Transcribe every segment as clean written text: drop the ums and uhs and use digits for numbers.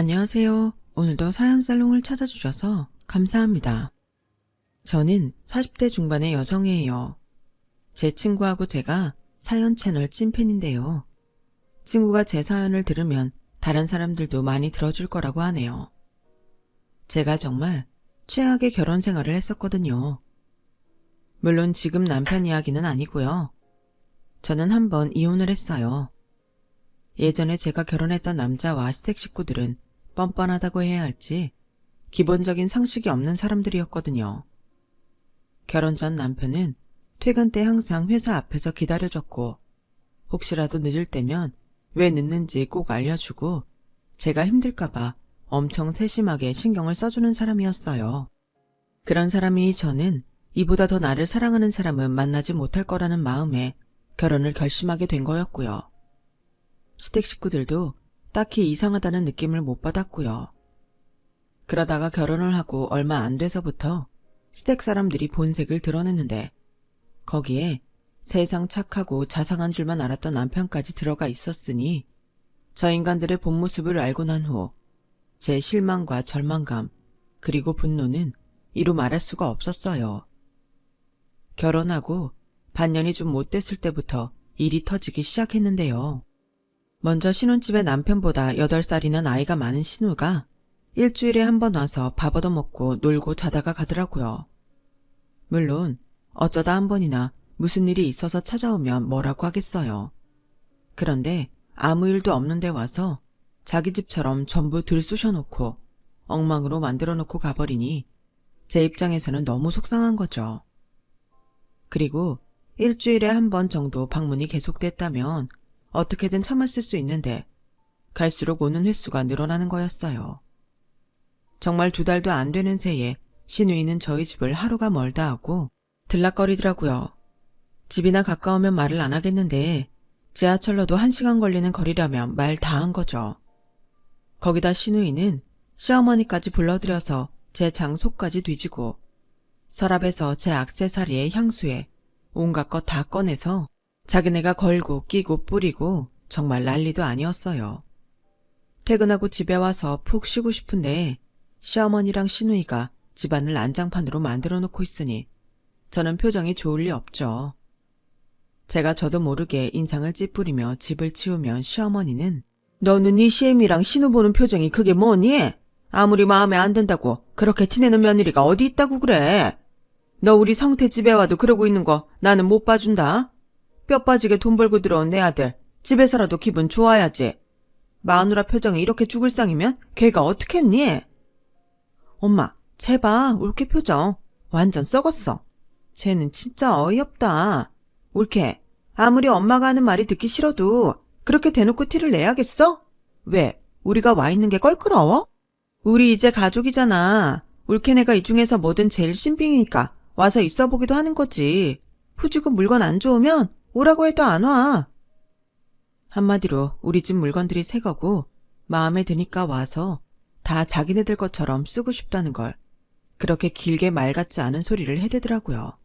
안녕하세요. 오늘도 사연 살롱을 찾아주셔서 감사합니다. 저는 40대 중반의 여성이에요. 제 친구하고 제가 사연 채널 찐팬인데요. 친구가 제 사연을 들으면 다른 사람들도 많이 들어줄 거라고 하네요. 제가 정말 최악의 결혼 생활을 했었거든요. 물론 지금 남편 이야기는 아니고요. 저는 한 번 이혼을 했어요. 예전에 제가 결혼했던 남자와 시댁 식구들은 뻔뻔하다고 해야 할지 기본적인 상식이 없는 사람들이었거든요. 결혼 전 남편은 퇴근 때 항상 회사 앞에서 기다려줬고 혹시라도 늦을 때면 왜 늦는지 꼭 알려주고 제가 힘들까봐 엄청 세심하게 신경을 써주는 사람이었어요. 그런 사람이 저는 이보다 더 나를 사랑하는 사람은 만나지 못할 거라는 마음에 결혼을 결심하게 된 거였고요. 시댁 식구들도 딱히 이상하다는 느낌을 못 받았고요. 그러다가 결혼을 하고 얼마 안 돼서부터 시댁 사람들이 본색을 드러냈는데 거기에 세상 착하고 자상한 줄만 알았던 남편까지 들어가 있었으니 저 인간들의 본 모습을 알고 난 후 제 실망과 절망감 그리고 분노는 이루 말할 수가 없었어요. 결혼하고 반년이 좀 못 됐을 때부터 일이 터지기 시작했는데요. 먼저 신혼집에 남편보다 8살이나 나이가 많은 신우가 일주일에 한 번 와서 밥 얻어먹고 놀고 자다가 가더라고요. 물론 어쩌다 한 번이나 무슨 일이 있어서 찾아오면 뭐라고 하겠어요. 그런데 아무 일도 없는데 와서 자기 집처럼 전부 들쑤셔놓고 엉망으로 만들어놓고 가버리니 제 입장에서는 너무 속상한 거죠. 그리고 일주일에 한 번 정도 방문이 계속됐다면 어떻게든 참았을 수 있는데 갈수록 오는 횟수가 늘어나는 거였어요. 정말 2달도 안 되는 새에 신우이는 저희 집을 하루가 멀다 하고 들락거리더라고요. 집이나 가까우면 말을 안 하겠는데 지하철로도 1시간 걸리는 거리라면 말 다 한 거죠. 거기다 신우이는 시어머니까지 불러들여서 제 장소까지 뒤지고 서랍에서 제 액세서리에 향수에 온갖 것 다 꺼내서 자기네가 걸고 끼고 뿌리고 정말 난리도 아니었어요. 퇴근하고 집에 와서 푹 쉬고 싶은데 시어머니랑 시누이가 집안을 난장판으로 만들어 놓고 있으니 저는 표정이 좋을 리 없죠. 제가 저도 모르게 인상을 찌푸리며 집을 치우면 시어머니는 너는 네 시애미랑 신우 보는 표정이 그게 뭐니? 아무리 마음에 안 든다고 그렇게 티내는 며느리가 어디 있다고 그래? 너 우리 성태 집에 와도 그러고 있는 거 나는 못 봐준다. 뼈 빠지게 돈 벌고 들어온 내 아들 집에서라도 기분 좋아야지. 마누라 표정이 이렇게 죽을 상이면 걔가 어떡했니? 엄마, 쟤 봐, 올케 표정. 완전 썩었어. 쟤는 진짜 어이없다. 올케, 아무리 엄마가 하는 말이 듣기 싫어도 그렇게 대놓고 티를 내야겠어? 왜? 우리가 와 있는 게 껄끄러워? 우리 이제 가족이잖아. 올케네가 이 중에서 뭐든 제일 신빙이니까 와서 있어보기도 하는 거지. 후지고 물건 안 좋으면 오라고 해도 안 와. 한마디로 우리 집 물건들이 새 거고 마음에 드니까 와서 다 자기네들 것처럼 쓰고 싶다는 걸 그렇게 길게 말 같지 않은 소리를 해대더라고요.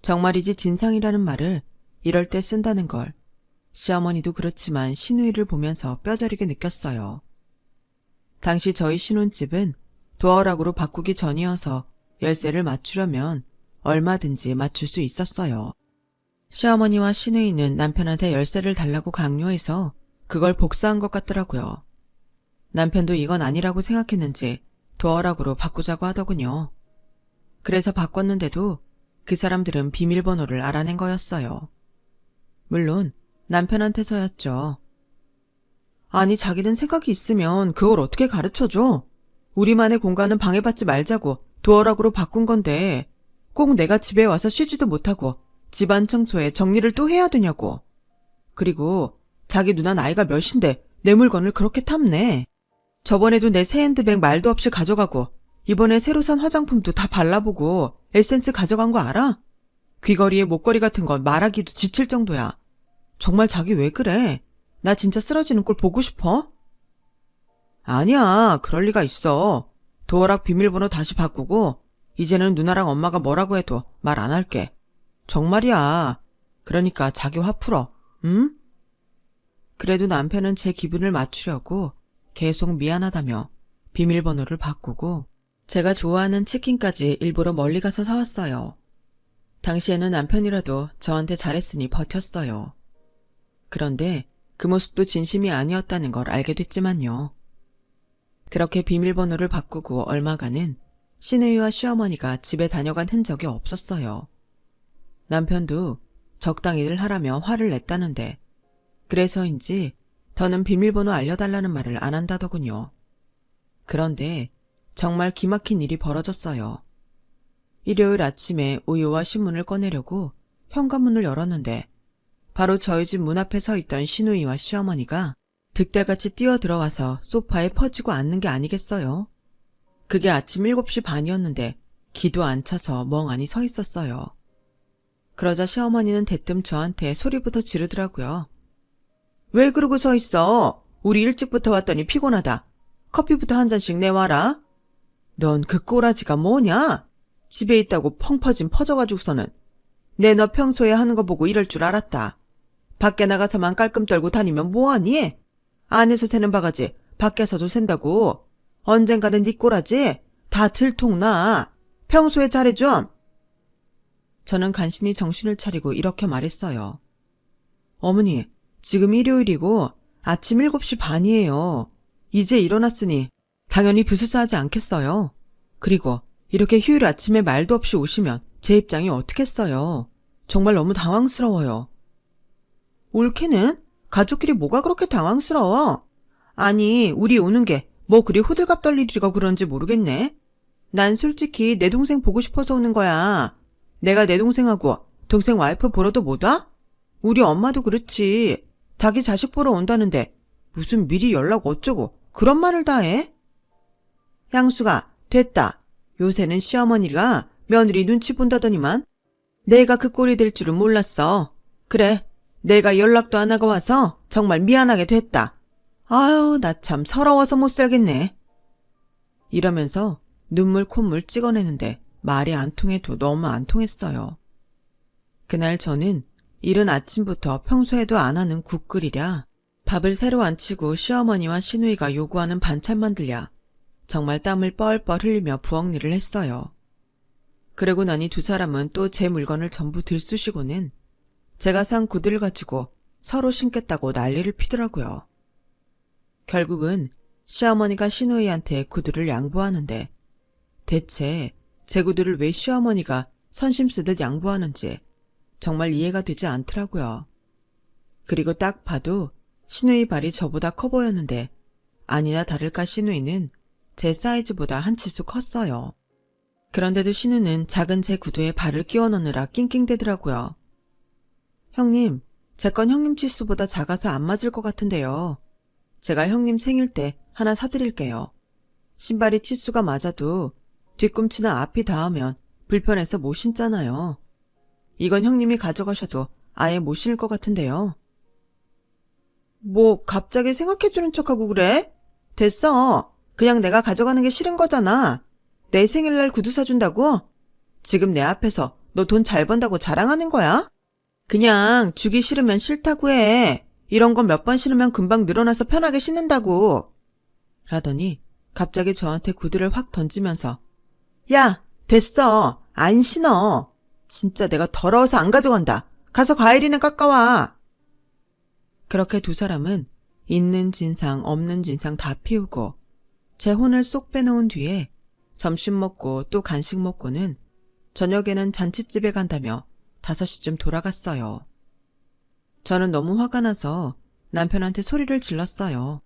정말이지 진상이라는 말을 이럴 때 쓴다는 걸 시어머니도 그렇지만 시누이를 보면서 뼈저리게 느꼈어요. 당시 저희 신혼집은 도어락으로 바꾸기 전이어서 열쇠를 맞추려면 얼마든지 맞출 수 있었어요. 시어머니와 시누이는 남편한테 열쇠를 달라고 강요해서 그걸 복사한 것 같더라고요. 남편도 이건 아니라고 생각했는지 도어락으로 바꾸자고 하더군요. 그래서 바꿨는데도 그 사람들은 비밀번호를 알아낸 거였어요. 물론 남편한테서였죠. 아니 자기는 생각이 있으면 그걸 어떻게 가르쳐줘? 우리만의 공간은 방해받지 말자고 도어락으로 바꾼 건데 꼭 내가 집에 와서 쉬지도 못하고 집안 청소에 정리를 또 해야 되냐고. 그리고 자기 누나 나이가 몇인데 내 물건을 그렇게 탐내. 저번에도 내 새 핸드백 말도 없이 가져가고 이번에 새로 산 화장품도 다 발라보고 에센스 가져간 거 알아? 귀걸이에 목걸이 같은 건 말하기도 지칠 정도야. 정말 자기 왜 그래? 나 진짜 쓰러지는 꼴 보고 싶어? 아니야, 그럴 리가 있어. 도어락 비밀번호 다시 바꾸고 이제는 누나랑 엄마가 뭐라고 해도 말 안 할게. 정말이야. 그러니까 자기 화 풀어. 응? 그래도 남편은 제 기분을 맞추려고 계속 미안하다며 비밀번호를 바꾸고 제가 좋아하는 치킨까지 일부러 멀리 가서 사왔어요. 당시에는 남편이라도 저한테 잘했으니 버텼어요. 그런데 그 모습도 진심이 아니었다는 걸 알게 됐지만요. 그렇게 비밀번호를 바꾸고 얼마간은 시누이와 시어머니가 집에 다녀간 흔적이 없었어요. 남편도 적당히들 하라며 화를 냈다는데 그래서인지 더는 비밀번호 알려달라는 말을 안 한다더군요. 그런데 정말 기막힌 일이 벌어졌어요. 일요일 아침에 우유와 신문을 꺼내려고 현관문을 열었는데 바로 저희 집 문 앞에 서 있던 시누이와 시어머니가 득달같이 뛰어들어와서 소파에 퍼지고 앉는 게 아니겠어요? 그게 아침 7시 반이었는데 기도 안 차서 멍하니 서 있었어요. 그러자 시어머니는 대뜸 저한테 소리부터 지르더라고요. 왜 그러고 서 있어? 우리 일찍부터 왔더니 피곤하다. 커피부터 한 잔씩 내와라. 넌 그 꼬라지가 뭐냐? 집에 있다고 펑 퍼져가지고서는. 내 너 평소에 하는 거 보고 이럴 줄 알았다. 밖에 나가서만 깔끔 떨고 다니면 뭐하니? 안에서 새는 바가지 밖에서도 샌다고. 언젠가는 네 꼬라지 다 들통나. 평소에 잘해 좀. 저는 간신히 정신을 차리고 이렇게 말했어요. 어머니, 지금 일요일이고 아침 7시 반이에요. 이제 일어났으니 당연히 부스스하지 않겠어요. 그리고 이렇게 휴일 아침에 말도 없이 오시면 제 입장이 어떻겠어요. 정말 너무 당황스러워요. 옳게는 가족끼리 뭐가 그렇게 당황스러워? 아니, 우리 오는 게 뭐 그리 호들갑 떨 일이라 그런지 모르겠네. 난 솔직히 내 동생 보고 싶어서 오는 거야. 내가 내 동생하고 동생 와이프 보러도 못 와? 우리 엄마도 그렇지. 자기 자식 보러 온다는데 무슨 미리 연락 어쩌고 그런 말을 다 해? 향수가 됐다. 요새는 시어머니가 며느리 눈치 본다더니만. 내가 그 꼴이 될 줄은 몰랐어. 그래, 내가 연락도 안 하고 와서 정말 미안하게 됐다. 아유, 나 참 서러워서 못 살겠네. 이러면서 눈물 콧물 찍어내는데 말이 안 통해도 너무 안 통했어요. 그날 저는 이른 아침부터 평소에도 안 하는 국 끓이랴, 밥을 새로 안 치고 시어머니와 시누이가 요구하는 반찬 만들랴, 정말 땀을 뻘뻘 흘리며 부엌일을 했어요. 그러고 나니 두 사람은 또 제 물건을 전부 들쑤시고는 제가 산 구두를 가지고 서로 신겠다고 난리를 피더라고요. 결국은 시어머니가 시누이한테 구두를 양보하는데 대체 제 구두를 왜 시어머니가 선심 쓰듯 양보하는지 정말 이해가 되지 않더라고요. 그리고 딱 봐도 시누이 발이 저보다 커 보였는데 아니나 다를까 시누이는 제 사이즈보다 한 치수 컸어요. 그런데도 시누는 작은 제 구두에 발을 끼워 넣느라 낑낑대더라고요. 형님, 제 건 형님 치수보다 작아서 안 맞을 것 같은데요. 제가 형님 생일 때 하나 사드릴게요. 신발이 치수가 맞아도 뒤꿈치나 앞이 닿으면 불편해서 못 신잖아요. 이건 형님이 가져가셔도 아예 못 신을 것 같은데요. 뭐 갑자기 생각해주는 척하고 그래? 됐어. 그냥 내가 가져가는 게 싫은 거잖아. 내 생일날 구두 사준다고? 지금 내 앞에서 너 돈 잘 번다고 자랑하는 거야? 그냥 주기 싫으면 싫다고 해. 이런 건 몇 번 신으면 금방 늘어나서 편하게 신는다고. 라더니 갑자기 저한테 구두를 확 던지면서 야, 됐어. 안 신어. 진짜 내가 더러워서 안 가져간다. 가서 과일이나 깎아와. 그렇게 두 사람은 있는 진상 없는 진상 다 피우고 제 혼을 쏙 빼놓은 뒤에 점심 먹고 또 간식 먹고는 저녁에는 잔칫집에 간다며 5시쯤 돌아갔어요. 저는 너무 화가 나서 남편한테 소리를 질렀어요.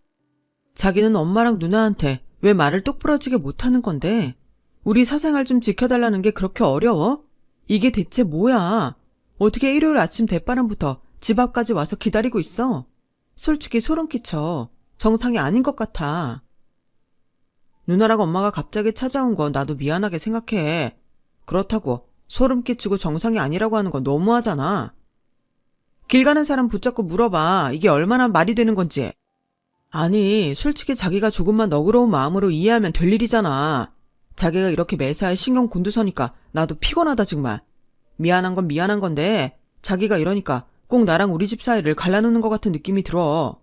자기는 엄마랑 누나한테 왜 말을 똑부러지게 못하는 건데 우리 사생활 좀 지켜달라는 게 그렇게 어려워? 이게 대체 뭐야? 어떻게 일요일 아침 대바람부터 집 앞까지 와서 기다리고 있어? 솔직히 소름 끼쳐. 정상이 아닌 것 같아. 누나랑 엄마가 갑자기 찾아온 건 나도 미안하게 생각해. 그렇다고 소름 끼치고 정상이 아니라고 하는 건 너무하잖아. 길 가는 사람 붙잡고 물어봐. 이게 얼마나 말이 되는 건지. 아니, 솔직히 자기가 조금만 너그러운 마음으로 이해하면 될 일이잖아. 자기가 이렇게 매사에 신경 곤두서니까 나도 피곤하다 정말. 미안한 건 미안한 건데 자기가 이러니까 꼭 나랑 우리 집 사이를 갈라놓는 것 같은 느낌이 들어.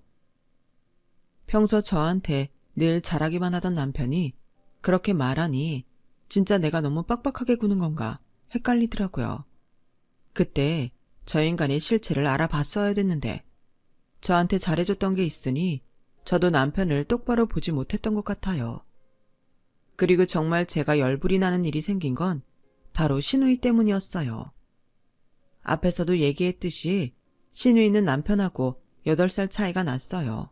평소 저한테 늘 잘하기만 하던 남편이 그렇게 말하니 진짜 내가 너무 빡빡하게 구는 건가 헷갈리더라고요. 그때 저 인간의 실체를 알아봤어야 됐는데 저한테 잘해줬던 게 있으니 저도 남편을 똑바로 보지 못했던 것 같아요. 그리고 정말 제가 열불이 나는 일이 생긴 건 바로 신우이 때문이었어요. 앞에서도 얘기했듯이 신우이는 남편하고 8살 차이가 났어요.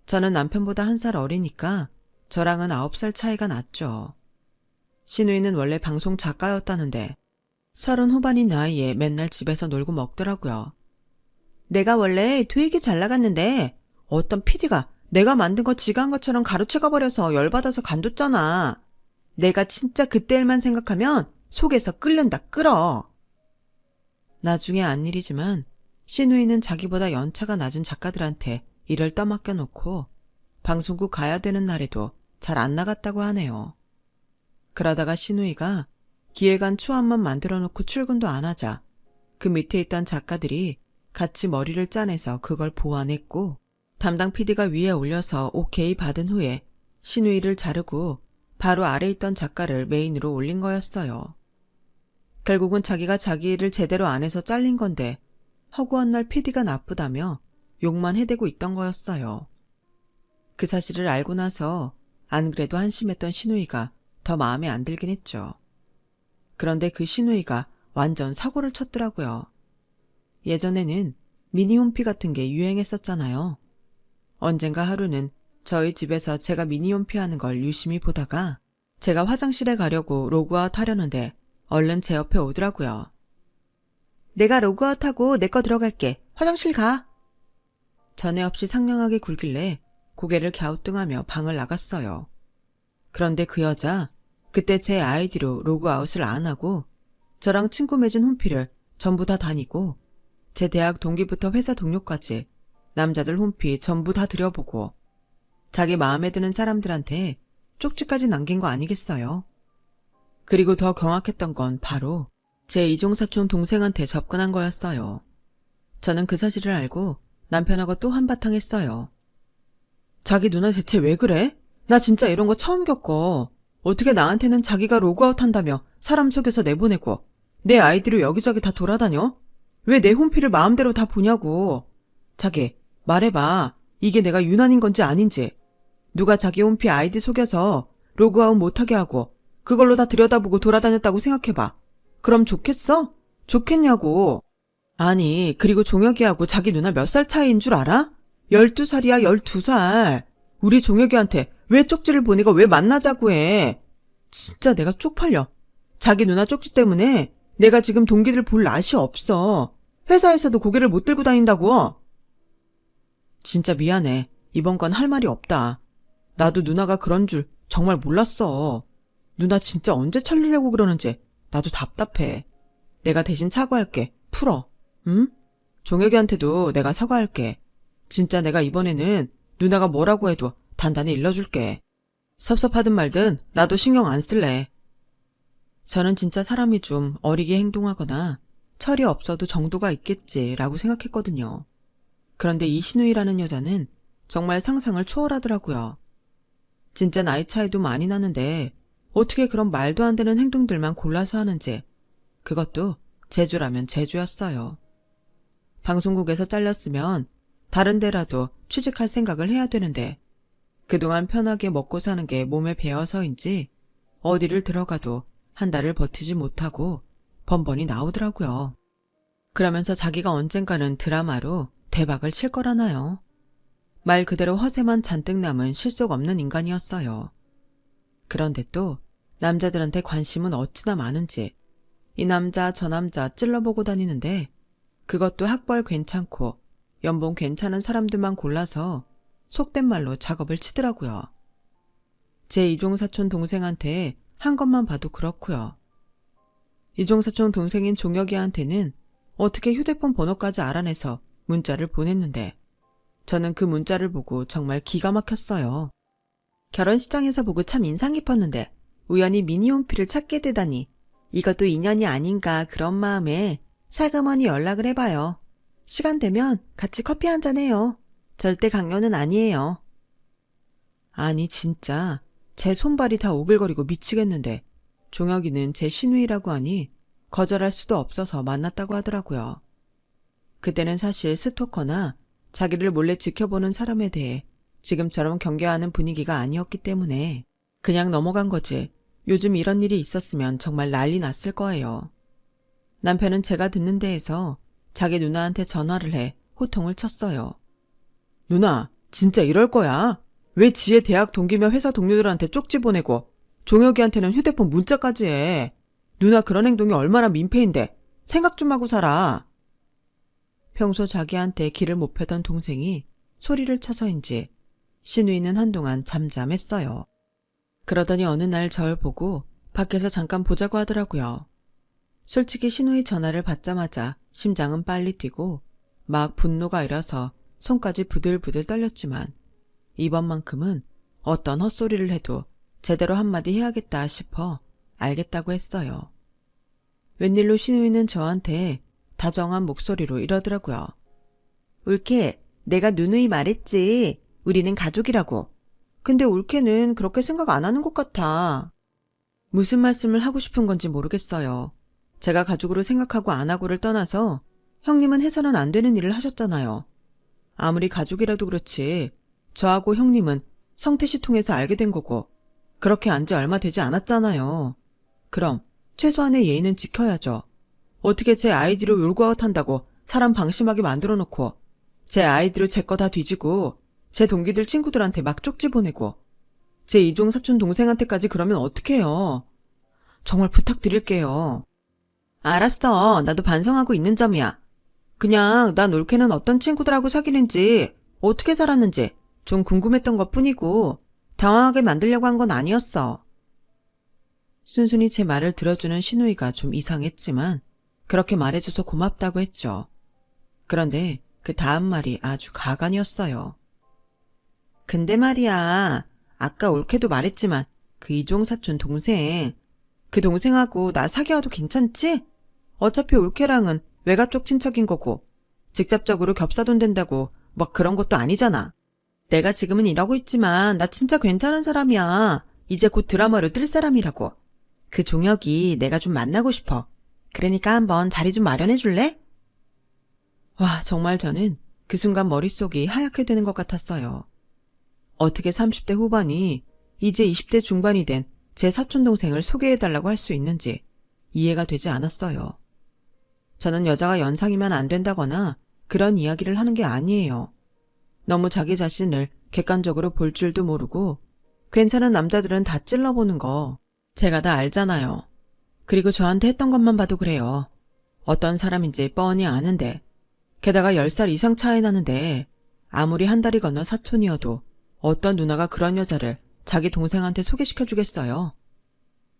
저는 남편보다 1살 어리니까 저랑은 9살 차이가 났죠. 신우이는 원래 방송 작가였다는데 30 후반인 나이에 맨날 집에서 놀고 먹더라고요. 내가 원래 되게 잘 나갔는데 어떤 PD가 내가 만든 거 지가 한 것처럼 가로채가버려서 열받아서 간뒀잖아. 내가 진짜 그때 일만 생각하면 속에서 끓는다 끓어. 나중에 안 일이지만 신우이는 자기보다 연차가 낮은 작가들한테 일을 떠맡겨 놓고 방송국 가야 되는 날에도 잘 안 나갔다고 하네요. 그러다가 신우이가 기획안 초안만 만들어 놓고 출근도 안 하자 그 밑에 있던 작가들이 같이 머리를 짜내서 그걸 보완했고 담당 PD가 위에 올려서 오케이 받은 후에 신우이를 자르고 바로 아래 있던 작가를 메인으로 올린 거였어요. 결국은 자기가 자기 일을 제대로 안 해서 잘린 건데 허구한 날 PD가 나쁘다며 욕만 해대고 있던 거였어요. 그 사실을 알고 나서 안 그래도 한심했던 신우이가 더 마음에 안 들긴 했죠. 그런데 그 신우이가 완전 사고를 쳤더라고요. 예전에는 미니홈피 같은 게 유행했었잖아요. 언젠가 하루는 저희 집에서 제가 미니홈피 하는 걸 유심히 보다가 제가 화장실에 가려고 로그아웃 하려는데 얼른 제 옆에 오더라고요. 내가 로그아웃하고 내 거 들어갈게. 화장실 가. 전에 없이 상냥하게 굴길래 고개를 갸우뚱하며 방을 나갔어요. 그런데 그 여자 그때 제 아이디로 로그아웃을 안 하고 저랑 친구 맺은 홈피를 전부 다 다니고 제 대학 동기부터 회사 동료까지 남자들 홈피 전부 다 들여보고 자기 마음에 드는 사람들한테 쪽지까지 남긴 거 아니겠어요? 그리고 더 경악했던 건 바로 제 이종사촌 동생한테 접근한 거였어요. 저는 그 사실을 알고 남편하고 또 한바탕 했어요. 자기 누나 대체 왜 그래? 나 진짜 이런 거 처음 겪어. 어떻게 나한테는 자기가 로그아웃 한다며 사람 속여서 내보내고 내 아이디로 여기저기 다 돌아다녀? 왜 내 홈피를 마음대로 다 보냐고. 자기 말해봐. 이게 내가 유난인 건지 아닌지. 누가 자기 홈피 아이디 속여서 로그아웃 못하게 하고 그걸로 다 들여다보고 돌아다녔다고 생각해봐. 그럼 좋겠어? 좋겠냐고. 아니 그리고 종혁이하고 자기 누나 몇 살 차이인 줄 알아? 12살이야 12살. 우리 종혁이한테 왜 쪽지를 보내고 왜 만나자고 해. 진짜 내가 쪽팔려. 자기 누나 쪽지 때문에 내가 지금 동기들 볼 낯이 없어. 회사에서도 고개를 못 들고 다닌다고. 진짜 미안해. 이번 건 할 말이 없다. 나도 누나가 그런 줄 정말 몰랐어. 누나 진짜 언제 차리려고 그러는지 나도 답답해. 내가 대신 사과할게. 풀어. 응? 종혁이한테도 내가 사과할게. 진짜 내가 이번에는 누나가 뭐라고 해도 단단히 일러줄게. 섭섭하든 말든 나도 신경 안 쓸래. 저는 진짜 사람이 좀 어리게 행동하거나 철이 없어도 정도가 있겠지라고 생각했거든요. 그런데 이 신우이라는 여자는 정말 상상을 초월하더라고요. 진짜 나이 차이도 많이 나는데 어떻게 그런 말도 안 되는 행동들만 골라서 하는지 그것도 제주라면 제주였어요. 방송국에서 잘렸으면 다른 데라도 취직할 생각을 해야 되는데 그동안 편하게 먹고 사는 게 몸에 배어서인지 어디를 들어가도 한 달을 버티지 못하고 번번이 나오더라고요. 그러면서 자기가 언젠가는 드라마로 대박을 칠 거라나요. 말 그대로 허세만 잔뜩 남은 실속 없는 인간이었어요. 그런데 또 남자들한테 관심은 어찌나 많은지 이 남자 저 남자 찔러보고 다니는데 그것도 학벌 괜찮고 연봉 괜찮은 사람들만 골라서 속된 말로 작업을 치더라고요. 제 이종사촌 동생한테 한 것만 봐도 그렇고요. 이종사촌 동생인 종혁이한테는 어떻게 휴대폰 번호까지 알아내서 문자를 보냈는데 저는 그 문자를 보고 정말 기가 막혔어요. 결혼식장에서 보고 참 인상 깊었는데 우연히 미니홈피를 찾게 되다니 이것도 인연이 아닌가 그런 마음에 살그머니 연락을 해봐요. 시간 되면 같이 커피 한잔 해요. 절대 강요는 아니에요. 아니 진짜 제 손발이 다 오글거리고 미치겠는데 종혁이는 제 시누이라고 하니 거절할 수도 없어서 만났다고 하더라고요. 그때는 사실 스토커나 자기를 몰래 지켜보는 사람에 대해 지금처럼 경계하는 분위기가 아니었기 때문에 그냥 넘어간 거지. 요즘 이런 일이 있었으면 정말 난리 났을 거예요. 남편은 제가 듣는 데에서 자기 누나한테 전화를 해 호통을 쳤어요. 누나, 진짜 이럴 거야? 왜 지혜 대학 동기며 회사 동료들한테 쪽지 보내고 종혁이한테는 휴대폰 문자까지 해? 누나 그런 행동이 얼마나 민폐인데 생각 좀 하고 살아. 평소 자기한테 길을 못 펴던 동생이 소리를 쳐서인지 시누이는 한동안 잠잠했어요. 그러더니 어느 날 절 보고 밖에서 잠깐 보자고 하더라고요. 솔직히 시누이 전화를 받자마자 심장은 빨리 뛰고 막 분노가 일어서 손까지 부들부들 떨렸지만 이번만큼은 어떤 헛소리를 해도 제대로 한마디 해야겠다 싶어 알겠다고 했어요. 웬일로 시누이는 저한테 다정한 목소리로 이러더라고요. 올케, 내가 누누이 말했지. 우리는 가족이라고. 근데 올케는 그렇게 생각 안 하는 것 같아. 무슨 말씀을 하고 싶은 건지 모르겠어요. 제가 가족으로 생각하고 안 하고를 떠나서 형님은 해서는 안 되는 일을 하셨잖아요. 아무리 가족이라도 그렇지 저하고 형님은 성태씨 통해서 알게 된 거고 그렇게 안 지 얼마 되지 않았잖아요. 그럼 최소한의 예의는 지켜야죠. 어떻게 제 아이디로 롤고아웃 한다고 사람 방심하게 만들어 놓고 제 아이디로 제 거 다 뒤지고 제 동기들 친구들한테 막 쪽지 보내고 제 이종 사촌 동생한테까지 그러면 어떡해요. 정말 부탁드릴게요. 알았어. 나도 반성하고 있는 점이야. 그냥 난 올케는 어떤 친구들하고 사귀는지 어떻게 살았는지 좀 궁금했던 것뿐이고 당황하게 만들려고 한 건 아니었어. 순순히 제 말을 들어주는 시누이가 좀 이상했지만 그렇게 말해줘서 고맙다고 했죠. 그런데 그 다음 말이 아주 가관이었어요. 근데 말이야, 아까 올케도 말했지만 그 이종사촌 동생, 그 동생하고 나 사귀어도 괜찮지? 어차피 올케랑은 외가 쪽 친척인 거고 직접적으로 겹사돈 된다고 막 그런 것도 아니잖아. 내가 지금은 이러고 있지만 나 진짜 괜찮은 사람이야. 이제 곧 드라마로 뜰 사람이라고. 그 종혁이 내가 좀 만나고 싶어. 그러니까 한번 자리 좀 마련해 줄래? 와, 정말 저는 그 순간 머릿속이 하얗게 되는 것 같았어요. 어떻게 30대 후반이 이제 20대 중반이 된 제 사촌동생을 소개해달라고 할 수 있는지 이해가 되지 않았어요. 저는 여자가 연상이면 안 된다거나 그런 이야기를 하는 게 아니에요. 너무 자기 자신을 객관적으로 볼 줄도 모르고 괜찮은 남자들은 다 찔러보는 거 제가 다 알잖아요. 그리고 저한테 했던 것만 봐도 그래요. 어떤 사람인지 뻔히 아는데 게다가 10살 이상 차이 나는데 아무리 한 달이 건너 사촌이어도 어떤 누나가 그런 여자를 자기 동생한테 소개시켜주겠어요.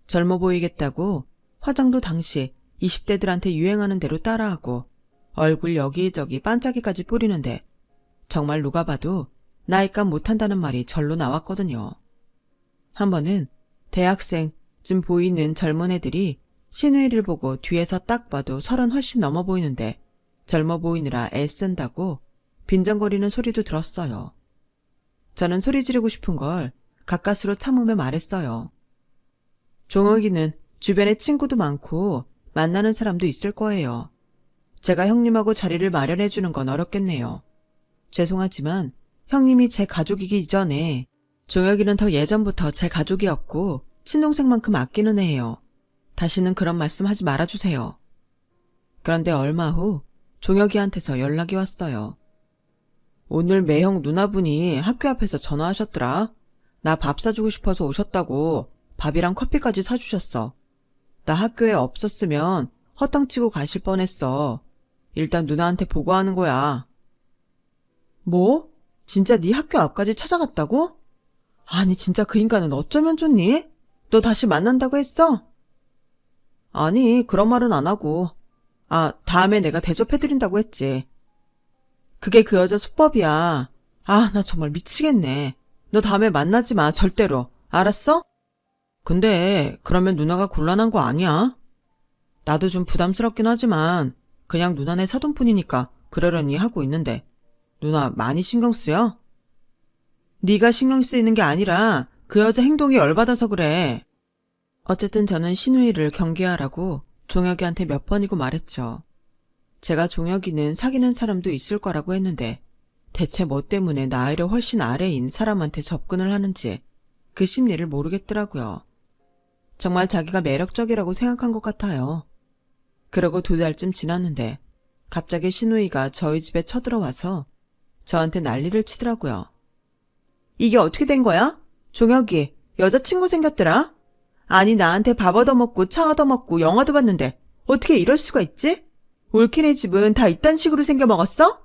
젊어 보이겠다고 화장도 당시 20대들한테 유행하는 대로 따라하고 얼굴 여기저기 반짝이까지 뿌리는데 정말 누가 봐도 나이값 못한다는 말이 절로 나왔거든요. 한 번은 대학생쯤 보이는 젊은 애들이 시누이를 보고 뒤에서 딱 봐도 30 훨씬 넘어 보이는데 젊어 보이느라 애쓴다고 빈정거리는 소리도 들었어요. 저는 소리 지르고 싶은 걸 가까스로 참으며 말했어요. 종혁이는 주변에 친구도 많고 만나는 사람도 있을 거예요. 제가 형님하고 자리를 마련해 주는 건 어렵겠네요. 죄송하지만 형님이 제 가족이기 이전에 종혁이는 더 예전부터 제 가족이었고 친동생만큼 아끼는 애예요. 다시는 그런 말씀 하지 말아주세요. 그런데 얼마 후 종혁이한테서 연락이 왔어요. 오늘 매형 누나분이 학교 앞에서 전화하셨더라. 나 밥 사주고 싶어서 오셨다고 밥이랑 커피까지 사주셨어. 나 학교에 없었으면 허탕치고 가실 뻔했어. 일단 누나한테 보고하는 거야. 뭐? 진짜 네 학교 앞까지 찾아갔다고? 아니 진짜 그 인간은 어쩌면 좋니? 너 다시 만난다고 했어? 아니 그런 말은 안 하고 다음에 내가 대접해드린다고 했지. 그게 그 여자 수법이야. 나 정말 미치겠네. 너 다음에 만나지 마 절대로. 알았어? 근데 그러면 누나가 곤란한 거 아니야? 나도 좀 부담스럽긴 하지만 그냥 누나네 사돈뿐이니까 그러려니 하고 있는데 누나 많이 신경 쓰여? 네가 신경 쓰이는 게 아니라 그 여자 행동이 열받아서 그래. 어쨌든 저는 신우이를 경계하라고 종혁이한테 몇 번이고 말했죠. 제가 종혁이는 사귀는 사람도 있을 거라고 했는데 대체 뭐 때문에 나이를 훨씬 아래인 사람한테 접근을 하는지 그 심리를 모르겠더라고요. 정말 자기가 매력적이라고 생각한 것 같아요. 그러고 2달쯤 지났는데 갑자기 신우이가 저희 집에 쳐들어와서 저한테 난리를 치더라고요. 이게 어떻게 된 거야? 종혁이 여자친구 생겼더라? 아니 나한테 밥 얻어먹고 차 얻어먹고 영화도 봤는데 어떻게 이럴 수가 있지? 올케네 집은 다 이딴 식으로 생겨먹었어?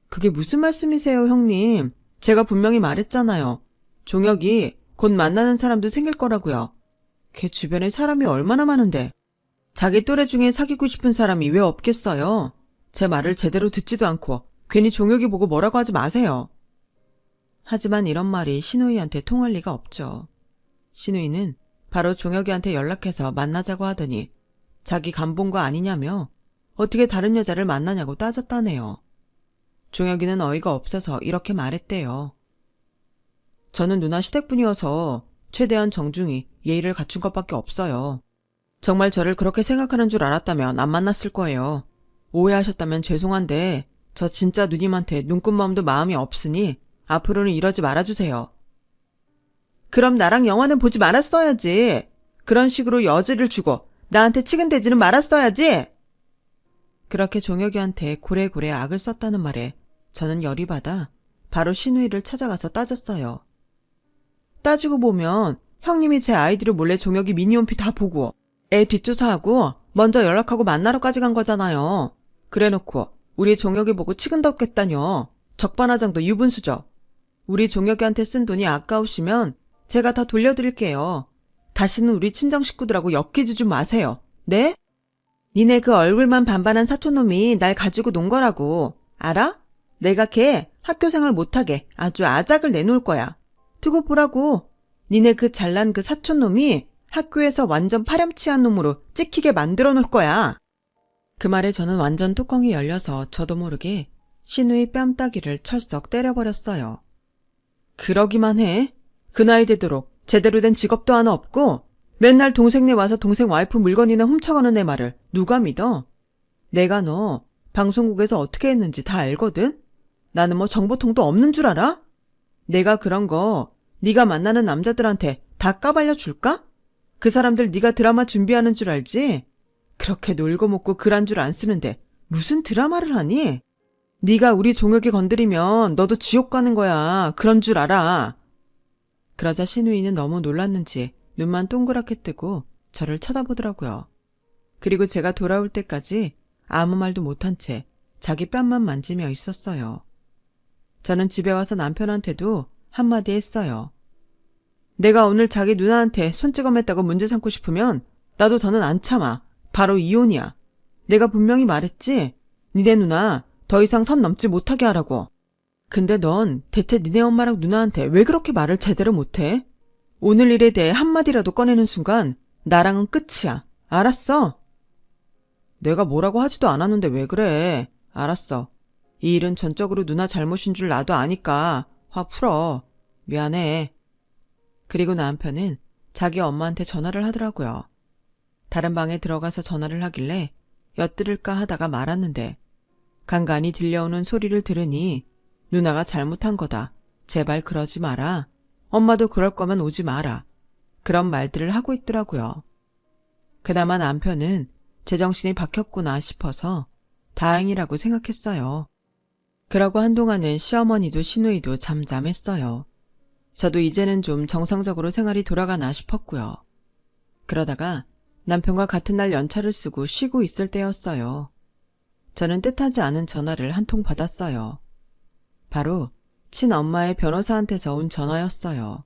그게 무슨 말씀이세요, 형님? 제가 분명히 말했잖아요. 종혁이 곧 만나는 사람도 생길 거라고요. 걔 주변에 사람이 얼마나 많은데. 자기 또래 중에 사귀고 싶은 사람이 왜 없겠어요? 제 말을 제대로 듣지도 않고 괜히 종혁이 보고 뭐라고 하지 마세요. 하지만 이런 말이 신우이한테 통할 리가 없죠. 신우이는 바로 종혁이한테 연락해서 만나자고 하더니 자기 간본거 아니냐며 어떻게 다른 여자를 만나냐고 따졌다네요. 종혁이는 어이가 없어서 이렇게 말했대요. 저는 누나 시댁분이어서 최대한 정중히 예의를 갖춘 것밖에 없어요. 정말 저를 그렇게 생각하는 줄 알았다면 안 만났을 거예요. 오해하셨다면 죄송한데 저 진짜 누님한테 눈꽃마음도 마음이 없으니 앞으로는 이러지 말아주세요. 그럼 나랑 영화는 보지 말았어야지. 그런 식으로 여지를 주고 나한테 치근대지는 말았어야지. 그렇게 종혁이한테 고래고래 악을 썼다는 말에 저는 열이 받아 바로 신우이를 찾아가서 따졌어요. 따지고 보면 형님이 제 아이디를 몰래 종혁이 미니홈피 다 보고 애 뒷조사하고 먼저 연락하고 만나러까지 간 거잖아요. 그래놓고 우리 종혁이 보고 치근덕겠다뇨. 적반하장도 유분수죠. 우리 종혁이한테 쓴 돈이 아까우시면 제가 다 돌려드릴게요. 다시는 우리 친정 식구들하고 엮이지 좀 마세요. 네? 니네 그 얼굴만 반반한 사촌놈이 날 가지고 논 거라고. 알아? 내가 걔 학교생활 못하게 아주 아작을 내놓을 거야. 두고 보라고. 니네 그 잘난 그 사촌놈이 학교에서 완전 파렴치한 놈으로 찍히게 만들어 놓을 거야. 그 말에 저는 완전 뚜껑이 열려서 저도 모르게 신우이 뺨따기를 철썩 때려버렸어요. 그러기만 해. 그 나이 되도록 제대로 된 직업도 하나 없고 맨날 동생네 와서 동생 와이프 물건이나 훔쳐가는 내 말을 누가 믿어? 내가 너 방송국에서 어떻게 했는지 다 알거든? 나는 뭐 정보통도 없는 줄 알아? 내가 그런 거 네가 만나는 남자들한테 다 까발려 줄까? 그 사람들 네가 드라마 준비하는 줄 알지? 그렇게 놀고 먹고 글 한 줄 안 쓰는데 무슨 드라마를 하니? 네가 우리 종혁이 건드리면 너도 지옥 가는 거야. 그런 줄 알아. 그러자 신우이는 너무 놀랐는지 눈만 동그랗게 뜨고 저를 쳐다보더라고요. 그리고 제가 돌아올 때까지 아무 말도 못한 채 자기 뺨만 만지며 있었어요. 저는 집에 와서 남편한테도 한마디 했어요. 내가 오늘 자기 누나한테 손찌검했다고 문제 삼고 싶으면 나도 더는 안 참아. 바로 이혼이야. 내가 분명히 말했지? 니네 누나 더 이상 선 넘지 못하게 하라고. 근데 넌 대체 니네 엄마랑 누나한테 왜 그렇게 말을 제대로 못해? 오늘 일에 대해 한마디라도 꺼내는 순간 나랑은 끝이야. 알았어? 내가 뭐라고 하지도 않았는데 왜 그래? 알았어. 이 일은 전적으로 누나 잘못인 줄 나도 아니까 화 풀어. 미안해. 그리고 남편은 자기 엄마한테 전화를 하더라고요. 다른 방에 들어가서 전화를 하길래 엿들을까 하다가 말았는데 간간히 들려오는 소리를 들으니 누나가 잘못한 거다. 제발 그러지 마라. 엄마도 그럴 거면 오지 마라. 그런 말들을 하고 있더라고요. 그나마 남편은 제정신이 박혔구나 싶어서 다행이라고 생각했어요. 그러고 한동안은 시어머니도 시누이도 잠잠했어요. 저도 이제는 좀 정상적으로 생활이 돌아가나 싶었고요. 그러다가 남편과 같은 날 연차를 쓰고 쉬고 있을 때였어요. 저는 뜻하지 않은 전화를 한 통 받았어요. 바로 친엄마의 변호사한테서 온 전화였어요.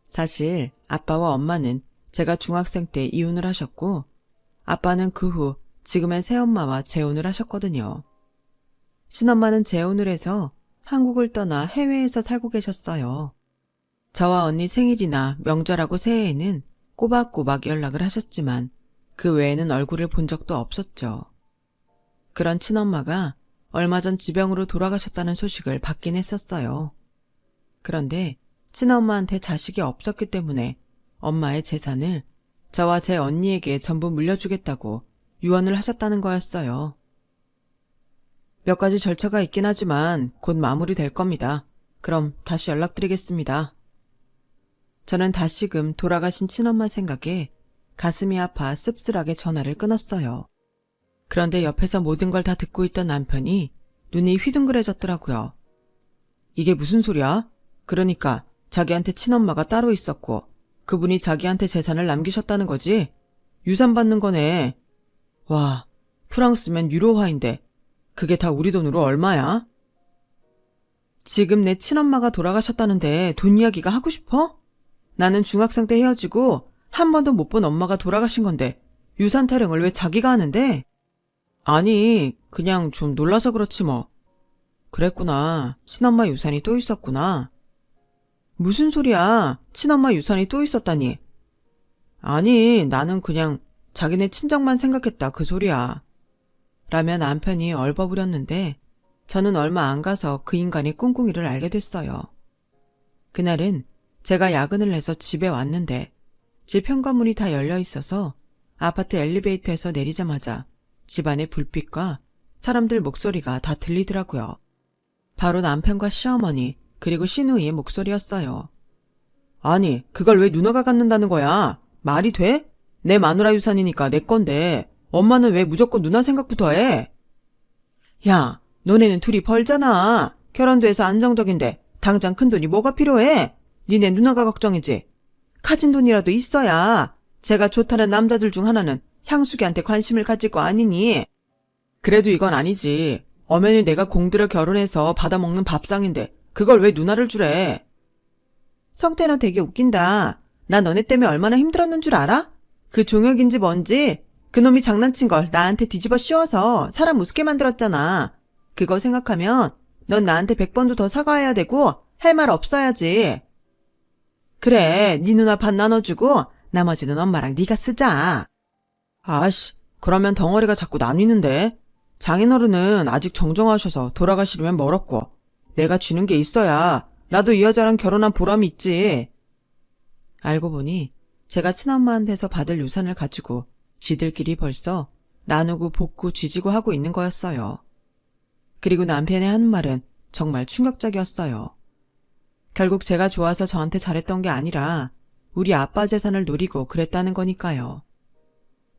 사실 아빠와 엄마는 제가 중학생 때 이혼을 하셨고 아빠는 그 후 지금의 새엄마와 재혼을 하셨거든요. 친엄마는 재혼을 해서 한국을 떠나 해외에서 살고 계셨어요. 저와 언니 생일이나 명절하고 새해에는 꼬박꼬박 연락을 하셨지만 그 외에는 얼굴을 본 적도 없었죠. 그런 친엄마가 얼마 전 지병으로 돌아가셨다는 소식을 받긴 했었어요. 그런데 친엄마한테 자식이 없었기 때문에 엄마의 재산을 저와 제 언니에게 전부 물려주겠다고 유언을 하셨다는 거였어요. 몇 가지 절차가 있긴 하지만 곧 마무리될 겁니다. 그럼 다시 연락드리겠습니다. 저는 다시금 돌아가신 친엄마 생각에 가슴이 아파 씁쓸하게 전화를 끊었어요. 그런데 옆에서 모든 걸 다 듣고 있던 남편이 눈이 휘둥그레졌더라고요. 이게 무슨 소리야? 그러니까 자기한테 친엄마가 따로 있었고 그분이 자기한테 재산을 남기셨다는 거지? 유산 받는 거네. 와, 프랑스면 유로화인데 그게 다 우리 돈으로 얼마야? 지금 내 친엄마가 돌아가셨다는데 돈 이야기가 하고 싶어? 나는 중학생 때 헤어지고 한 번도 못 본 엄마가 돌아가신 건데 유산 타령을 왜 자기가 하는데? 아니, 그냥 좀 놀라서 그렇지 뭐. 그랬구나. 친엄마 유산이 또 있었구나. 무슨 소리야? 친엄마 유산이 또 있었다니. 아니, 나는 그냥 자기네 친정만 생각했다 그 소리야. 라며 남편이 얼버무렸는데 저는 얼마 안 가서 그 인간의 꿍꿍이를 알게 됐어요. 그날은 제가 야근을 해서 집에 왔는데 집 현관문이 다 열려 있어서 아파트 엘리베이터에서 내리자마자 집안의 불빛과 사람들 목소리가 다 들리더라고요. 바로 남편과 시어머니 그리고 시누이의 목소리였어요. 아니, 그걸 왜 누나가 갖는다는 거야? 말이 돼? 내 마누라 유산이니까 내 건데 엄마는 왜 무조건 누나 생각부터 해? 야, 너네는 둘이 벌잖아. 결혼도 해서 안정적인데 당장 큰돈이 뭐가 필요해? 니네 누나가 걱정이지. 가진 돈이라도 있어야 제가 좋다는 남자들 중 하나는 향수기한테 관심을 가질 거 아니니? 그래도 이건 아니지. 엄연히 내가 공들여 결혼해서 받아먹는 밥상인데 그걸 왜 누나를 주래? 성태는 되게 웃긴다. 나 너네 때문에 얼마나 힘들었는 줄 알아? 그 종혁인지 뭔지 그놈이 장난친 걸 나한테 뒤집어 씌워서 사람 우습게 만들었잖아. 그거 생각하면 넌 나한테 100번도 더 사과해야 되고 할 말 없어야지. 그래, 네 누나 반 나눠주고 나머지는 엄마랑 네가 쓰자. 아씨, 그러면 덩어리가 자꾸 나뉘는데. 장인어른은 아직 정정하셔서 돌아가시려면 멀었고 내가 쥐는 게 있어야 나도 이 여자랑 결혼한 보람이 있지. 알고 보니 제가 친엄마한테서 받을 유산을 가지고 지들끼리 벌써 나누고 볶고 쥐지고 하고 있는 거였어요. 그리고 남편의 하는 말은 정말 충격적이었어요. 결국 제가 좋아서 저한테 잘했던 게 아니라 우리 아빠 재산을 노리고 그랬다는 거니까요.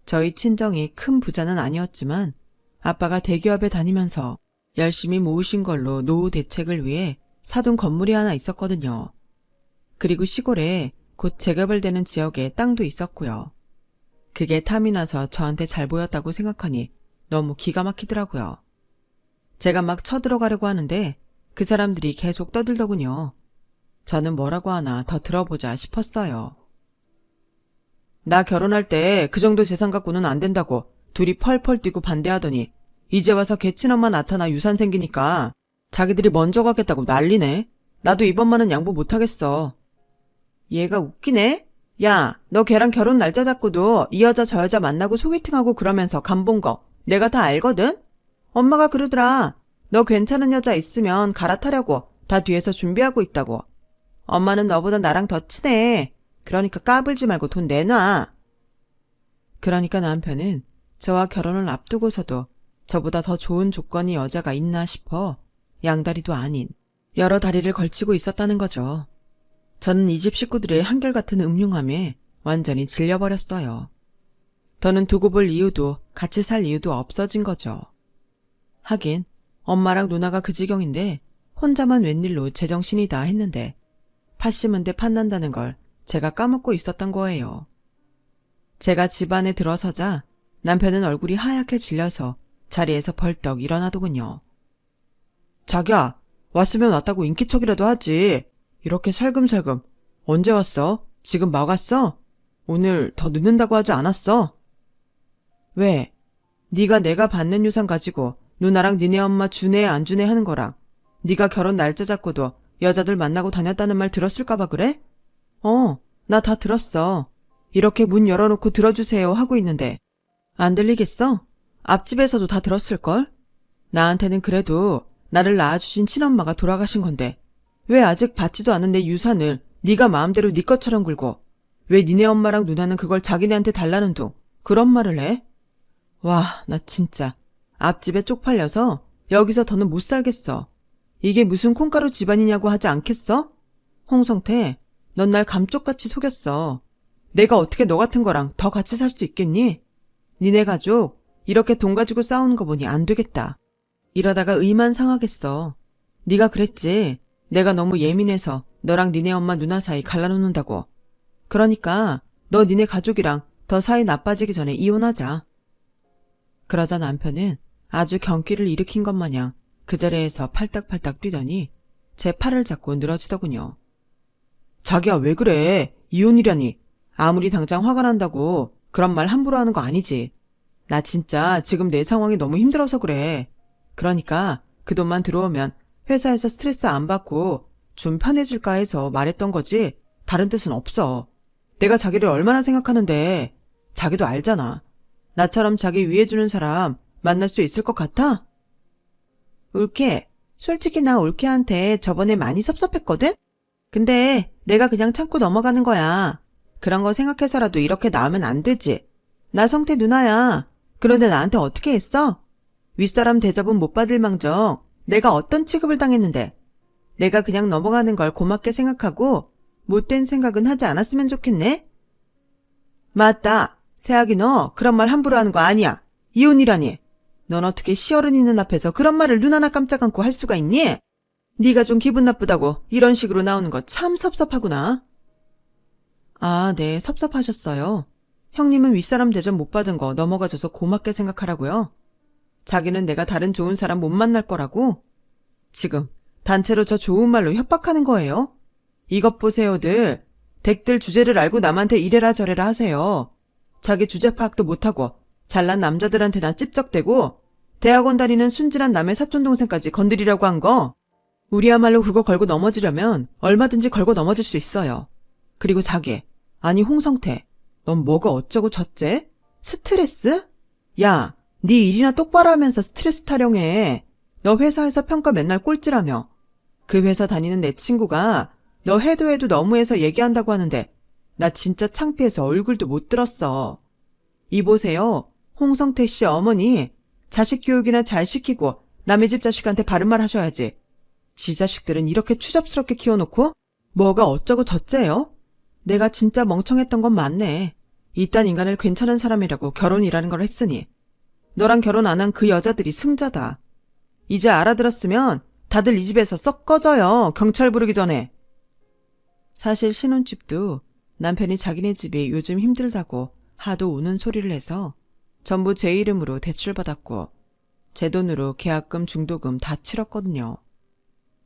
저희 친정이 큰 부자는 아니었지만 아빠가 대기업에 다니면서 열심히 모으신 걸로 노후 대책을 위해 사둔 건물이 하나 있었거든요. 그리고 시골에 곧 재개발되는 지역에 땅도 있었고요. 그게 탐이 나서 저한테 잘 보였다고 생각하니 너무 기가 막히더라고요. 제가 막 쳐들어가려고 하는데 그 사람들이 계속 떠들더군요. 저는 뭐라고 하나 더 들어보자 싶었어요. 나 결혼할 때 그 정도 재산 갖고는 안 된다고 둘이 펄펄 뛰고 반대하더니 이제 와서 걔 친엄마 나타나 유산 생기니까 자기들이 먼저 가겠다고 난리네. 나도 이번만은 양보 못하겠어. 얘가 웃기네? 야, 너 걔랑 결혼 날짜 잡고도 이 여자 저 여자 만나고 소개팅하고 그러면서 간 본 거 내가 다 알거든? 엄마가 그러더라. 너 괜찮은 여자 있으면 갈아타려고 다 뒤에서 준비하고 있다고. 엄마는 너보다 나랑 더 친해. 그러니까 까불지 말고 돈 내놔. 그러니까 남편은 저와 결혼을 앞두고서도 저보다 더 좋은 조건이 여자가 있나 싶어 양다리도 아닌 여러 다리를 걸치고 있었다는 거죠. 저는 이 집 식구들의 한결같은 음흉함에 완전히 질려버렸어요. 더는 두고 볼 이유도 같이 살 이유도 없어진 거죠. 하긴 엄마랑 누나가 그 지경인데 혼자만 웬일로 제정신이다 했는데 팥심은 데 팥난다는 걸 제가 까먹고 있었던 거예요. 제가 집 안에 들어서자 남편은 얼굴이 하얗게 질려서 자리에서 벌떡 일어나더군요. 자기야, 왔으면 왔다고 인기척이라도 하지. 이렇게 살금살금. 언제 왔어? 지금 막 왔어? 오늘 더 늦는다고 하지 않았어? 왜? 네가 내가 받는 유산 가지고 누나랑 니네 엄마 주네 안 주네 하는 거랑 네가 결혼 날짜 잡고도 여자들 만나고 다녔다는 말 들었을까 봐 그래? 나 다 들었어. 이렇게 문 열어놓고 들어주세요 하고 있는데 안 들리겠어? 앞집에서도 다 들었을걸? 나한테는 그래도 나를 낳아주신 친엄마가 돌아가신 건데 왜 아직 받지도 않은 내 유산을 네가 마음대로 네 것처럼 굴고 왜 니네 엄마랑 누나는 그걸 자기네한테 달라는 둥 그런 말을 해? 와, 나 진짜 앞집에 쪽팔려서 여기서 더는 못 살겠어. 이게 무슨 콩가루 집안이냐고 하지 않겠어? 홍성태, 넌 날 감쪽같이 속였어. 내가 어떻게 너 같은 거랑 더 같이 살 수 있겠니? 니네 가족 이렇게 돈 가지고 싸우는 거 보니 안 되겠다. 이러다가 의만 상하겠어. 네가 그랬지. 내가 너무 예민해서 너랑 니네 엄마 누나 사이 갈라놓는다고. 그러니까 너 니네 가족이랑 더 사이 나빠지기 전에 이혼하자. 그러자 남편은 아주 경기를 일으킨 것 마냥 그 자리에서 팔딱팔딱 뛰더니 제 팔을 잡고 늘어지더군요. 자기야 왜 그래? 이혼이라니. 아무리 당장 화가 난다고 그런 말 함부로 하는 거 아니지. 나 진짜 지금 내 상황이 너무 힘들어서 그래. 그러니까 그 돈만 들어오면 회사에서 스트레스 안 받고 좀 편해질까 해서 말했던 거지 다른 뜻은 없어. 내가 자기를 얼마나 생각하는데 자기도 알잖아. 나처럼 자기 위해주는 사람 만날 수 있을 것 같아? 올케, 솔직히 나 올케한테 저번에 많이 섭섭했거든? 근데 내가 그냥 참고 넘어가는 거야. 그런 거 생각해서라도 이렇게 나오면 안 되지. 나 성태 누나야. 그런데 나한테 어떻게 했어? 윗사람 대접은 못 받을 망정 내가 어떤 취급을 당했는데 내가 그냥 넘어가는 걸 고맙게 생각하고 못된 생각은 하지 않았으면 좋겠네? 맞다. 세학이 너 그런 말 함부로 하는 거 아니야. 이혼이라니. 넌 어떻게 시어른 있는 앞에서 그런 말을 눈 하나 깜짝 않고 할 수가 있니? 네가 좀 기분 나쁘다고 이런 식으로 나오는 거 참 섭섭하구나. 아, 네, 섭섭하셨어요. 형님은 윗사람 대접 못 받은 거 넘어가줘서 고맙게 생각하라고요. 자기는 내가 다른 좋은 사람 못 만날 거라고? 지금 단체로 저 좋은 말로 협박하는 거예요? 이것 보세요들. 댁들 주제를 알고 남한테 이래라 저래라 하세요. 자기 주제 파악도 못하고 잘난 남자들한테나 찝쩍대고 대학원 다니는 순진한 남의 사촌동생까지 건드리라고 한 거. 우리야말로 그거 걸고 넘어지려면 얼마든지 걸고 넘어질 수 있어요. 그리고 자기, 아니 홍성태, 넌 뭐가 어쩌고 저째? 스트레스? 야, 네 일이나 똑바로 하면서 스트레스 타령해. 너 회사에서 평가 맨날 꼴찌라며. 그 회사 다니는 내 친구가 너 해도 너무해서 얘기한다고 하는데 나 진짜 창피해서 얼굴도 못 들었어. 이보세요. 홍성태 씨 어머니 자식 교육이나 잘 시키고 남의 집 자식한테 바른 말 하셔야지. 지 자식들은 이렇게 추잡스럽게 키워놓고 뭐가 어쩌고 저째요? 내가 진짜 멍청했던 건 맞네. 이딴 인간을 괜찮은 사람이라고 결혼이라는 걸 했으니. 너랑 결혼 안 한 그 여자들이 승자다. 이제 알아들었으면 다들 이 집에서 썩 꺼져요. 경찰 부르기 전에. 사실 신혼집도 남편이 자기네 집이 요즘 힘들다고 하도 우는 소리를 해서 전부 제 이름으로 대출받았고 제 돈으로 계약금 중도금 다 치렀거든요.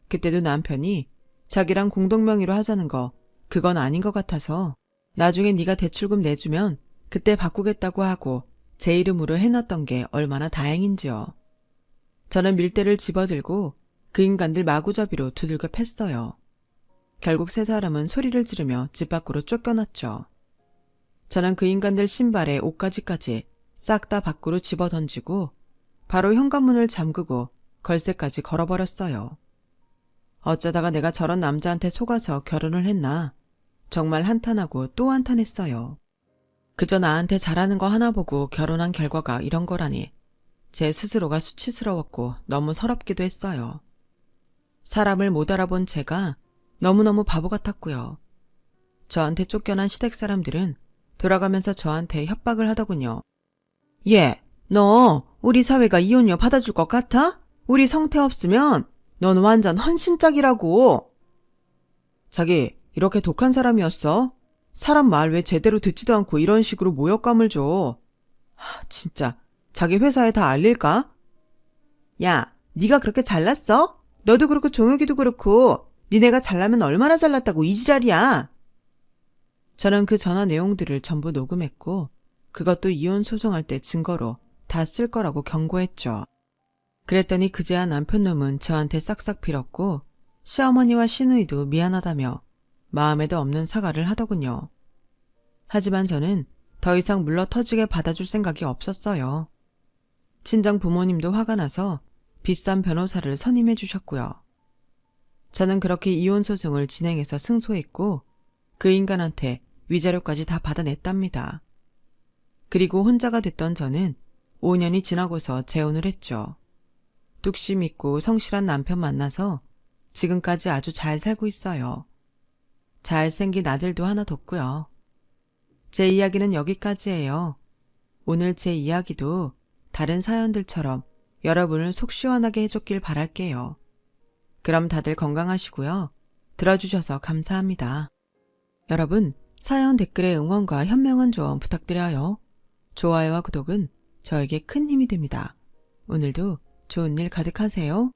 그때도 남편이 자기랑 공동명의로 하자는 거 그건 아닌 것 같아서 나중에 네가 대출금 내주면 그때 바꾸겠다고 하고 제 이름으로 해놨던 게 얼마나 다행인지요. 저는 밀대를 집어들고 그 인간들 마구잡이로 두들겨 팼어요. 결국 세 사람은 소리를 지르며 집 밖으로 쫓겨났죠. 저는 그 인간들 신발에 옷가지까지 싹 다 밖으로 집어던지고 바로 현관문을 잠그고 걸쇠까지 걸어버렸어요. 어쩌다가 내가 저런 남자한테 속아서 결혼을 했나. 정말 한탄하고 또 한탄했어요. 그저 나한테 잘하는 거 하나 보고 결혼한 결과가 이런 거라니 제 스스로가 수치스러웠고 너무 서럽기도 했어요. 사람을 못 알아본 제가 너무너무 바보 같았고요. 저한테 쫓겨난 시댁 사람들은 돌아가면서 저한테 협박을 하더군요. 얘, 너 우리 사회가 이혼녀 받아줄 것 같아? 우리 성태 없으면 넌 완전 헌신짝이라고. 자기 이렇게 독한 사람이었어? 사람 말 왜 제대로 듣지도 않고 이런 식으로 모욕감을 줘. 진짜 자기 회사에 다 알릴까? 야, 네가 그렇게 잘났어? 너도 그렇고 종혁이도 그렇고 니네가 잘나면 얼마나 잘났다고 이 지랄이야. 저는 그 전화 내용들을 전부 녹음했고 그것도 이혼 소송할 때 증거로 다 쓸 거라고 경고했죠. 그랬더니 그제야 남편놈은 저한테 싹싹 빌었고 시어머니와 시누이도 미안하다며 마음에도 없는 사과를 하더군요. 하지만 저는 더 이상 물러터지게 받아줄 생각이 없었어요. 친정 부모님도 화가 나서 비싼 변호사를 선임해 주셨고요. 저는 그렇게 이혼 소송을 진행해서 승소했고 그 인간한테 위자료까지 다 받아냈답니다. 그리고 혼자가 됐던 저는 5년이 지나고서 재혼을 했죠. 뚝심 있고 성실한 남편 만나서 지금까지 아주 잘 살고 있어요. 잘생긴 아들도 하나 뒀고요. 제 이야기는 여기까지예요. 오늘 제 이야기도 다른 사연들처럼 여러분을 속 시원하게 해줬길 바랄게요. 그럼 다들 건강하시고요. 들어주셔서 감사합니다. 여러분, 사연 댓글에 응원과 현명한 조언 부탁드려요. 좋아요와 구독은 저에게 큰 힘이 됩니다. 오늘도 좋은 일 가득하세요.